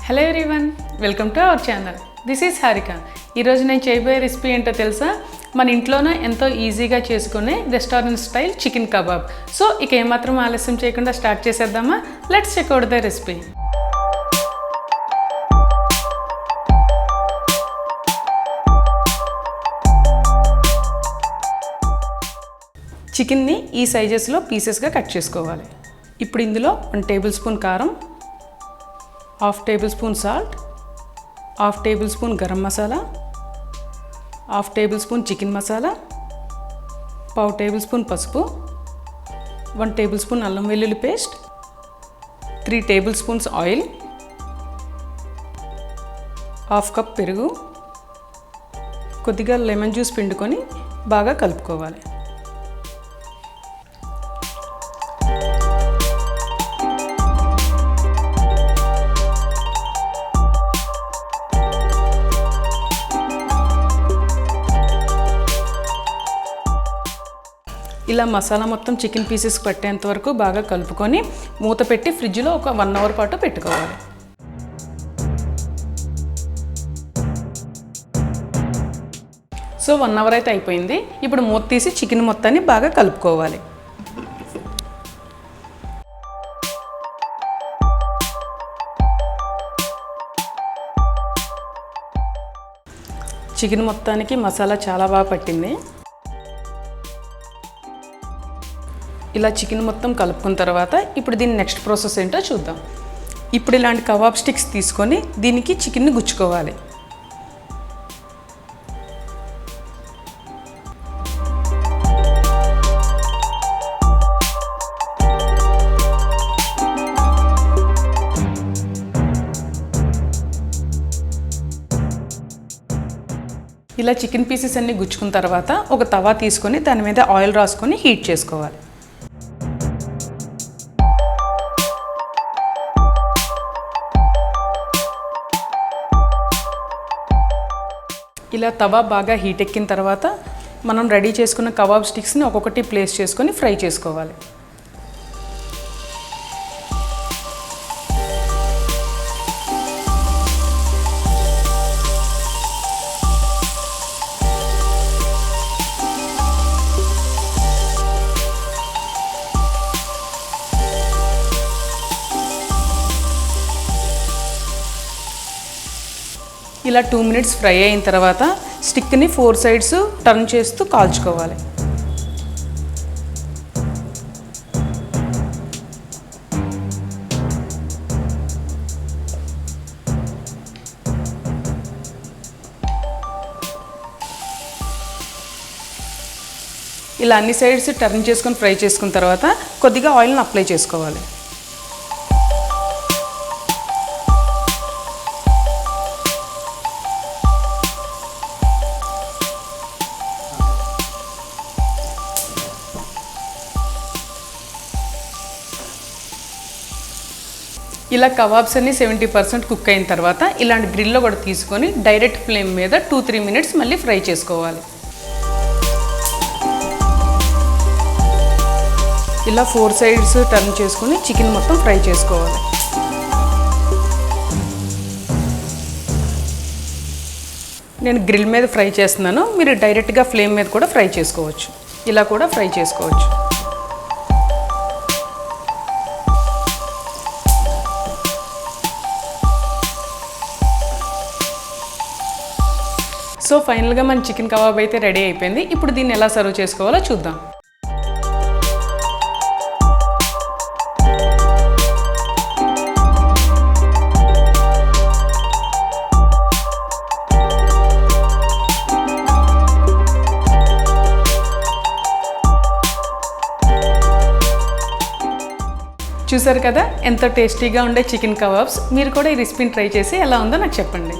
Hello everyone, welcome to our channel. This is Harika. ఈరోజు నేను చేయబోయే రెసిపీ ఏంటో తెలుసా? మన ఇంట్లోనే ఎంతో ఈజీగా చేసుకునే restaurant style chicken kebab. So ఇక ఏమాత్రం ఆలస్యం చేయకుండా స్టార్ట్ చేసేద్దామా? Let's check out the recipe. చికెన్ని ఈ సైజెస్లో పీసెస్గా కట్ చేసుకోవాలి. ఇప్పుడు ఇందులో 1 టేబుల్ స్పూన్ కారం, 1/2 tablespoon salt, 1/2 tablespoon garam masala, 1/2 tablespoon chicken masala, 1/2 tablespoon పసుపు, 1 టేబుల్ స్పూన్ అల్లం వెల్లుల్లి paste, 3 tablespoons oil, 1/2 cup పెరుగు, కొద్దిగా లెమన్ జ్యూస్ పిండుకొని బాగా కలుపుకోవాలి. ఇలా మసాలా మొత్తం చికెన్ పీసెస్ పట్టేంత వరకు బాగా కలుపుకొని మూత పెట్టి ఫ్రిడ్జ్లో ఒక 1 అవర్ పాటు పెట్టుకోవాలి. సో 1 అవర్ అయితే అయిపోయింది. ఇప్పుడు మూత తీసి చికెన్ మొత్తాన్ని బాగా కలుపుకోవాలి. చికెన్ మొత్తానికి మసాలా చాలా బాగా పట్టింది. ఇలా చికెన్ మొత్తం కలుపుకున్న తర్వాత ఇప్పుడు దీని నెక్స్ట్ ప్రాసెస్ ఏంటో చూద్దాం. ఇప్పుడు ఇలాంటి కబాబ్ స్టిక్స్ తీసుకొని దీనికి చికెన్ని గుచ్చుకోవాలి. ఇలా చికెన్ పీసెస్ అన్ని గుచ్చుకున్న తర్వాత ఒక తవా తీసుకొని దాని మీద ఆయిల్ రాసుకొని హీట్ చేసుకోవాలి. ఇలా తవా బాగా హీట్ ఎక్కిన తర్వాత మనం రెడీ చేసుకున్న కబాబ్ స్టిక్స్ని ఒక్కొక్కటి ప్లేస్ చేసుకొని ఫ్రై చేసుకోవాలి. ఇలా 2 మినిట్స్ ఫ్రై అయిన తర్వాత స్టిక్ని 4 సైడ్స్ టర్న్ చేస్తూ కాల్చుకోవాలి. ఇలా అన్ని సైడ్స్ టర్న్ చేసుకొని ఫ్రై చేసుకున్న తర్వాత కొద్దిగా ఆయిల్ని అప్లై చేసుకోవాలి. ఇలా కబాబ్స్ అన్ని 70% కుక్ అయిన తర్వాత ఇలాంటి గ్రిల్లో కూడా తీసుకొని డైరెక్ట్ ఫ్లేమ్ మీద 2-3 మినిట్స్ మళ్ళీ ఫ్రై చేసుకోవాలి. ఇలా 4 సైడ్స్ టర్న్ చేసుకొని చికెన్ మొత్తం ఫ్రై చేసుకోవాలి. నేను గ్రిల్ మీద ఫ్రై చేస్తున్నాను, మీరు డైరెక్ట్గా ఫ్లేమ్ మీద కూడా ఫ్రై చేసుకోవచ్చు. ఇలా కూడా ఫ్రై చేసుకోవచ్చు. సో ఫైనల్గా మన చికెన్ కబాబ్ అయితే రెడీ అయిపోయింది. ఇప్పుడు దీన్ని ఎలా సర్వ్ చేసుకోవాలో చూద్దాం. చూసారు కదా ఎంతో టేస్టీగా ఉండే చికెన్ కబాబ్స్. మీరు కూడా ఈ రెసిపీని ట్రై చేసి ఎలా ఉందో నాకు చెప్పండి.